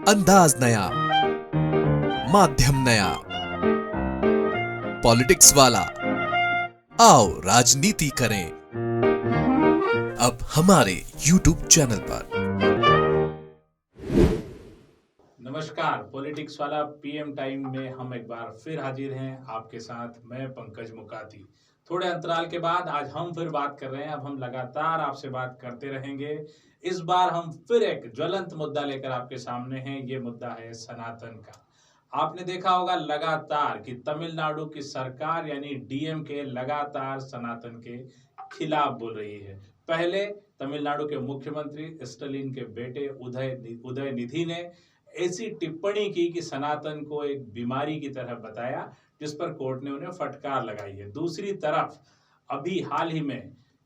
अंदाज नया, माध्यम नया, पॉलिटिक्स वाला। आओ राजनीति करें अब हमारे YouTube चैनल पर। नमस्कार, पॉलिटिक्स वाला पीएम टाइम में हम एक बार फिर हाजिर हैं आपके साथ। मैं पंकज मुकाती। थोड़े अंतराल के बाद आज हम फिर बात कर रहे हैं। अब हम लगातार आपसे बात करते रहेंगे। इस बार हम फिर एक ज्वलंत मुद्दा लेकर आपके सामने हैं। ये मुद्दा है सनातन का। आपने देखा होगा लगातार कि तमिलनाडु की सरकार यानी डीएमके लगातार सनातन के खिलाफ बोल रही है। पहले तमिलनाडु के मुख्यमंत्री स्टालिन के बेटे उदयनिधि ने ऐसी टिप्पणी की कि सनातन को एक बीमारी की तरह बताया, जिस पर कोर्ट ने उन्हें फटकार लगाई है। दूसरी तरफ अभी हाल ही में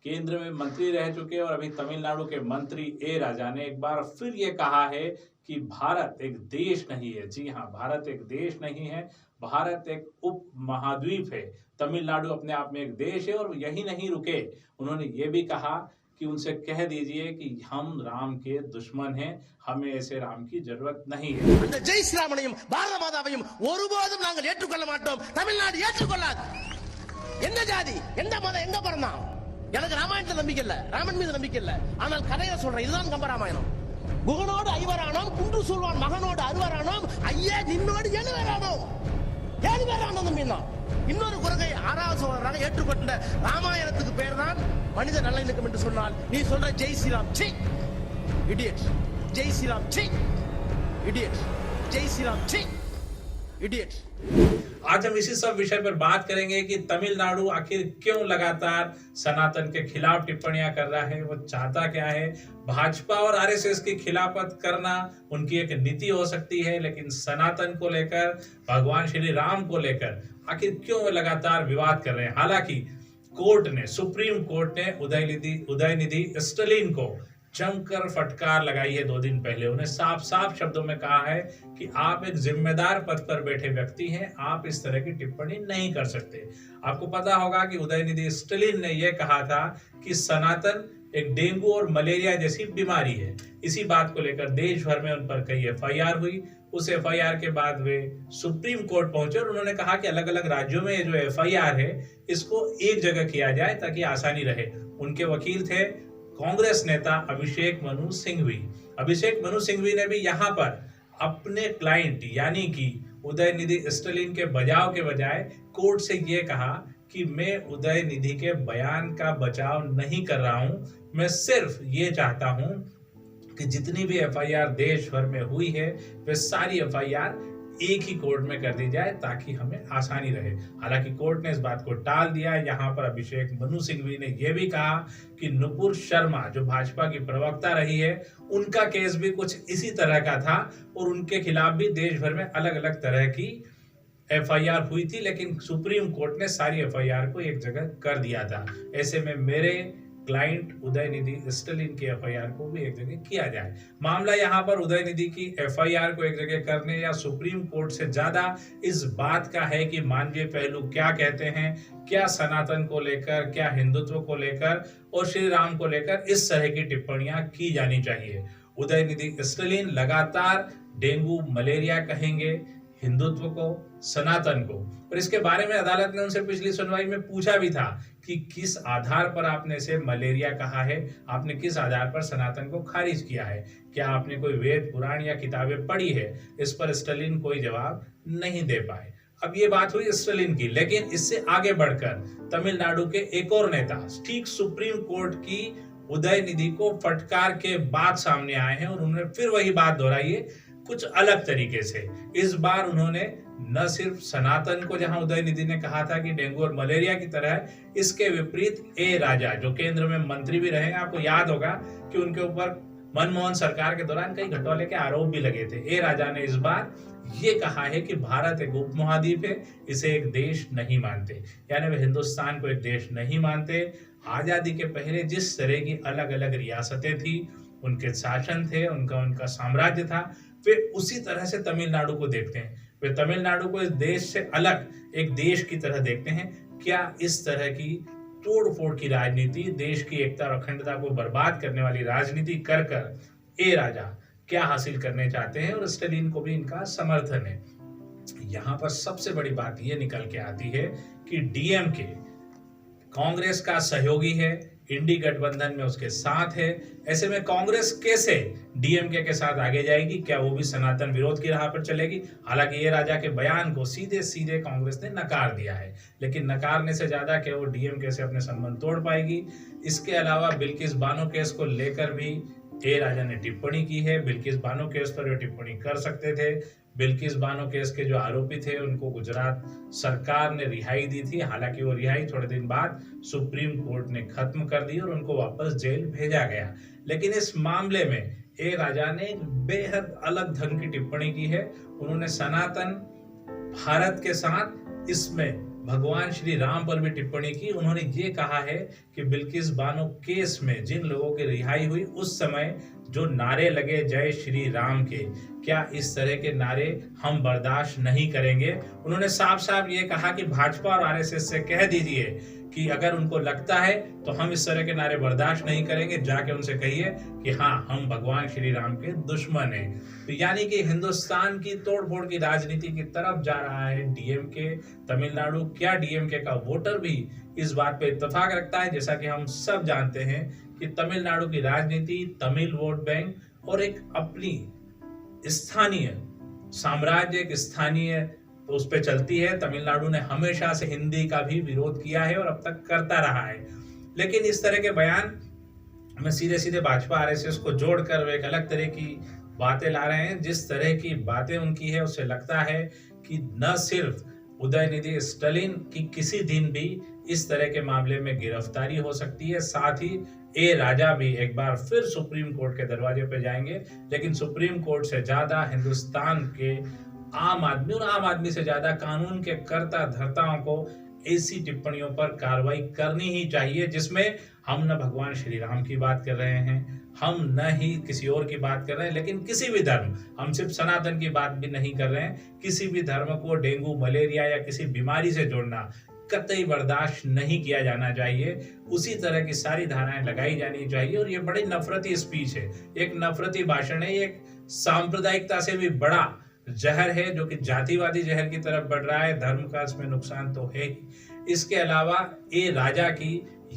केंद्र में मंत्री रह चुके और अभी तमिलनाडु के मंत्री ए राजा ने एक बार फिर ये कहा है कि भारत एक देश नहीं है। जी हाँ, भारत एक देश नहीं है, भारत एक उप महाद्वीप है। तमिलनाडु अपने आप में एक देश है और यही नहीं रुके, उन्होंने ये भी कहा कि उनसे कह दीजिए कि हम राम के दुश्मन हैं, हमें ऐसे राम की जरूरत नहीं है। அந்த ஜெய் ஸ்ரீராமனையும் பாரத மாதாவையும் ஒருபோதும் நாங்கள் ஏற்றுக்கொள்ள மாட்டோம். தமிழ்நாடு ஏற்றுக்கொள்ளாது. என்ன ஜாதி, எந்த மதம், எங்க பிறந்தான்? எனக்கு ராமாயணத்துல நம்பிக்கை இல்ல, ராமன் மீது நம்பிக்கை இல்ல. ஆனால் கதையை சொல்றேன், இதுதான் கம்பராமாயணம். குகனோடு ஐவரானோம், குன்று சூழ்வான் மகனோடு அறுவரானோம், ஐயே நின்னோடு எழுவரானோம். எழுவரானோம் தம்பினா இன்னொரு குரங்கை ஆறாவது சோழராக ஏற்றுக்கொண்ட ராமாயணத்துக்கு பேர் தான் மனித நல்லிணக்கம் என்று சொன்னால் நீ சொல்ற ஜெய் ஸ்ரீராம் சி இடியட், ஜெய் ஸ்ரீராம் சி इडियट, जय श्री राम ची इडियट। आज हम इसी सब विषय पर बात करेंगे कि तमिलनाडु आखिर क्यों लगातार सनातन के खिलाफ टिप्पणियां कर रहा है, वो चाहता क्या है। भाजपा और आरएसएस की खिलाफत करना उनकी एक नीति हो सकती है, लेकिन सनातन को लेकर, भगवान श्री राम को लेकर आखिर क्यों वो लगातार विवाद कर रहे हैं। हालांकि कोर्ट ने, सुप्रीम कोर्ट ने उदयनिधि स्टालिन को जमकर फटकार लगाई है। 2 दिन पहले उन्हें साफ साफ शब्दों में कहा है कि आप एक जिम्मेदार पद पर बैठे व्यक्ति हैं, आप इस तरह की टिप्पणी नहीं कर सकते। आपको पता होगा कि उदयनिधि स्टालिन ने यह कहा था कि सनातन एक डेंगू और मलेरिया जैसी बीमारी है। इसी बात को लेकर देश भर में उन पर कई एफआईआर हुई। उस एफआईआर के बाद वे सुप्रीम कोर्ट पहुंचे और उन्होंने कहा कि अलग अलग राज्यों में ये जो एफआईआर है इसको एक जगह किया जाए ताकि आसानी रहे। उनके वकील थे कांग्रेस नेता अभिषेक मनु सिंघवी। अभिषेक मनु सिंघवी ने भी यहाँ पर अपने क्लाइंट यानी कि उदयनिधि स्टालिन के बचाव के बजाय कोर्ट से ये कहा कि मैं उदयनिधि के बयान का बचाव नहीं कर रहा हूं, मैं सिर्फ ये चाहता हूं कि जितनी भी एफआईआर देश भर में हुई है वे सारी एफआईआर एक ही कोर्ट में कर दी जाए ताकि हमें आसानी रहे। हालांकि कोर्ट ने इस बात को टाल दिया। यहाँ पर अभिषेक मनु सिंघवी ने यह भी कहा कि नुपुर शर्मा जो भाजपा की प्रवक्ता रही है, उनका केस भी कुछ इसी तरह का था और उनके खिलाफ भी देश भर में अलग अलग तरह की एफआईआर हुई थी, लेकिन सुप्रीम कोर्ट ने सारी एफआईआर को एक जगह कर दिया था। ऐसे में मेरे क्लाइंट उदयनिधि स्टालिन की एफआईआर को भी एक जगह किया जाए। मामला यहाँ पर उदयनिधि की एफआईआर को एक जगह करने या सुप्रीम कोर्ट से ज्यादा इस बात का है कि मानवीय पहलू क्या कहते हैं, क्या सनातन को लेकर, क्या हिंदुत्व को लेकर और श्री राम को लेकर इस तरह की टिप्पणियां की जानी चाहिए। उदयनिधि स्टालिन लगातार डेंगू मलेरिया कहेंगे, हिंदुत्व को, सनातन को। और इसके बारे में अदालत ने उनसे पिछली सुनवाई में पूछा भी था कि किस आधार पर आपने इसे मलेरिया कहा है, आपने किस आधार पर सनातन को खारिज किया है, क्या आपने कोई वेद पुराण या किताबें पढ़ी है। इस पर स्टालिन कोई जवाब नहीं दे पाए। अब ये बात हुई स्टालिन की, लेकिन इससे आगे बढ़कर तमिलनाडु के एक और नेता ठीक सुप्रीम कोर्ट की उदयनिधि को फटकार के बाद सामने आए हैं और उन्होंने फिर वही बात दोहराई है कुछ अलग तरीके से। इस बार उन्होंने न सिर्फ सनातन को, जहां उदयनिधि ने कहा था कि डेंगू और मलेरिया की तरह, इसके विपरीत ए राजा जो केंद्र में मंत्री भी रहे, आपको याद होगा कि उनके ऊपर मनमोहन सरकार के दौरान कई घटोले के आरोप भी लगे थे। ए राजा ने इस बार ये कहा है कि भारत एक उपमहाद्वीप है, इसे एक देश नहीं मानते, यानी वे हिंदुस्तान को एक देश नहीं मानते। आजादी के पहले जिस तरह की अलग अलग रियासतें थी, उनके शासन थे, उनका साम्राज्य था, वे उसी तरह से तमिलनाडु को देखते हैं। वे तमिलनाडु को इस देश से अलग एक देश की तरह देखते हैं। क्या इस तरह की तोड़-फोड़ की राजनीति, देश की एकता और अखंडता को बर्बाद करने वाली राजनीति कर ए राजा क्या हासिल करने चाहते हैं और स्टालिन को भी इनका समर्थन है। यहाँ पर सबसे बड़ी बात ये निकल के आती है कि डीएमके कांग्रेस का सहयोगी है, इंडी गठबंधन में उसके साथ है। ऐसे में कांग्रेस कैसे डीएमके के साथ आगे जाएगी? क्या वो भी सनातन विरोध की राह पर चलेगी? हालांकि ये राजा के बयान को सीधे सीधे कांग्रेस ने नकार दिया है, लेकिन नकारने से ज्यादा क्या वो डीएमके से अपने संबंध तोड़ पाएगी? इसके अलावा बिल्किस बानो केस को लेकर भी ए राजा ने टिप्पणी की है। बिल्किस बानो केस पर वो टिप्पणी कर सकते थे। बिल्किस बानो केस के जो आरोपी थे उनको गुजरात सरकार ने रिहाई दी थी। हालांकि वो रिहाई थोड़े दिन बाद सुप्रीम कोर्ट ने खत्म कर दी और उनको वापस जेल भेजा गया। लेकिन इस मामले में ए राजा ने एक बेहद अलग ढंग की टिप्पणी की है। उन्होंने सनातन भारत के साथ इसमें भगवान श्री राम पर भी टिप्पणी की। उन्होंने ये कहा है कि बिल्किस बानो केस में जिन लोगों की रिहाई हुई उस समय जो नारे लगे जय श्री राम के, क्या इस तरह के नारे हम बर्दाश्त नहीं करेंगे। उन्होंने साफ साफ ये कहा कि भाजपा और आरएसएस से कह दीजिए कि अगर उनको लगता है तो हम इस तरह के नारे बर्दाश्त नहीं करेंगे। जाके उनसे कहिए कि हाँ, हम भगवान श्री राम के दुश्मन हैं। तो यानी कि हिंदुस्तान की तोड़फोड़ की राजनीति की तरफ जा रहा है डीएमके तमिलनाडु। क्या डीएमके का वोटर भी इस बात पे इत्तेफाक रखता है? जैसा कि हम सब जानते हैं कि तमिलनाडु की राजनीति, तमिल वोट बैंक और एक अपनी स्थानीय साम्राज्य, एक स्थानीय उस पे चलती है। तमिलनाडु ने हमेशा से हिंदी का भी विरोध किया है और अब तक करता रहा है। लेकिन इस तरह के बयान में सीधे सीधे भाजपा आरएसएस को जोड़कर वे एक अलग तरह की बातें ला रहे हैं। जिस तरह की बातें उनकी है उससे लगता है कि न सिर्फ उदयनिधि स्टालिन की किसी दिन भी इस तरह के मामले में गिरफ्तारी हो सकती है, साथ ही ए राजा भी एक बार फिर सुप्रीम कोर्ट के दरवाजे पे जाएंगे। लेकिन सुप्रीम कोर्ट से ज्यादा हिंदुस्तान के आम आदमी और आम आदमी से ज्यादा कानून के कर्ता धर्ताओं को ऐसी टिप्पणियों पर कार्रवाई करनी ही चाहिए जिसमें हम न भगवान श्री राम की बात कर रहे हैं, हम न ही किसी और की बात कर रहे हैं, लेकिन किसी भी धर्म, हम सिर्फ सनातन की बात भी नहीं कर रहे हैं, किसी भी धर्म को डेंगू, मलेरिया या किसी बीमारी से जोड़ना कतई बर्दाश्त नहीं किया जाना चाहिए। उसी तरह की सारी धाराएं लगाई जानी चाहिए। और ये बड़ी नफरती स्पीच है, एक नफरती भाषण है, एक सांप्रदायिकता से भी बड़ा जहर है जो कि जातिवादी जहर की तरफ बढ़ रहा है। धर्म का इसमें नुकसान तो है ही। इसके अलावा ए राजा की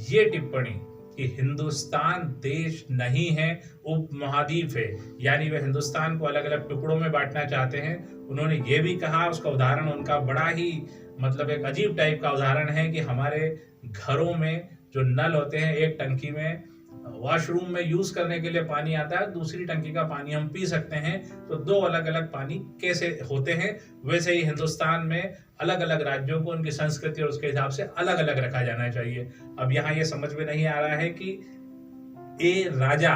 ये टिप्पणी कि हिंदुस्तान देश नहीं है, उपमहाद्वीप है, यानी वे हिंदुस्तान को अलग अलग टुकड़ों में बांटना चाहते हैं। उन्होंने ये भी कहा, उसका उदाहरण उनका बड़ा ही मतलब एक अजीब टाइप का उदाहरण है कि हमारे घरों में जो नल होते हैं, एक टंकी में वॉशरूम में यूज करने के लिए पानी आता है, दूसरी टंकी का पानी हम पी सकते हैं, तो दो अलग अलग पानी कैसे होते हैं, वैसे ही हिंदुस्तान में अलग अलग राज्यों को उनकी संस्कृति और उसके हिसाब से अलग अलग रखा जाना चाहिए। अब यहाँ ये समझ में नहीं आ रहा है कि ए राजा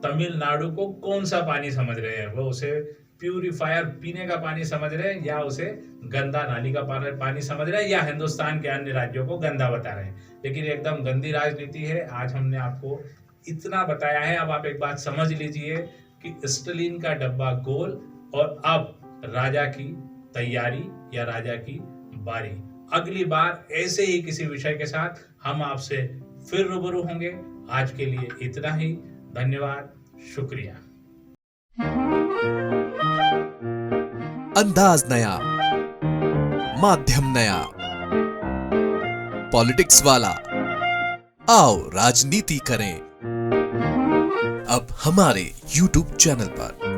तमिलनाडु को कौन सा पानी समझ रहे हैं, वो उसे प्यूरिफायर पीने का पानी समझ रहे हैं या उसे गंदा नाली का पानी समझ रहे हैं या हिंदुस्तान के अन्य राज्यों को गंदा बता रहे हैं। लेकिन एकदम गंदी राजनीति है। आज हमने आपको इतना बताया है, अब आप एक बात समझ लीजिए कि स्टालिन का डब्बा गोल और अब राजा की तैयारी या राजा की बारी। अगली बार ऐसे ही किसी विषय के साथ हम आपसे फिर रूबरू होंगे। आज के लिए इतना ही। धन्यवाद, शुक्रिया। अंदाज नया, माध्यम नया, पॉलिटिक्स वाला। आओ राजनीति करें अब हमारे YouTube चैनल पर।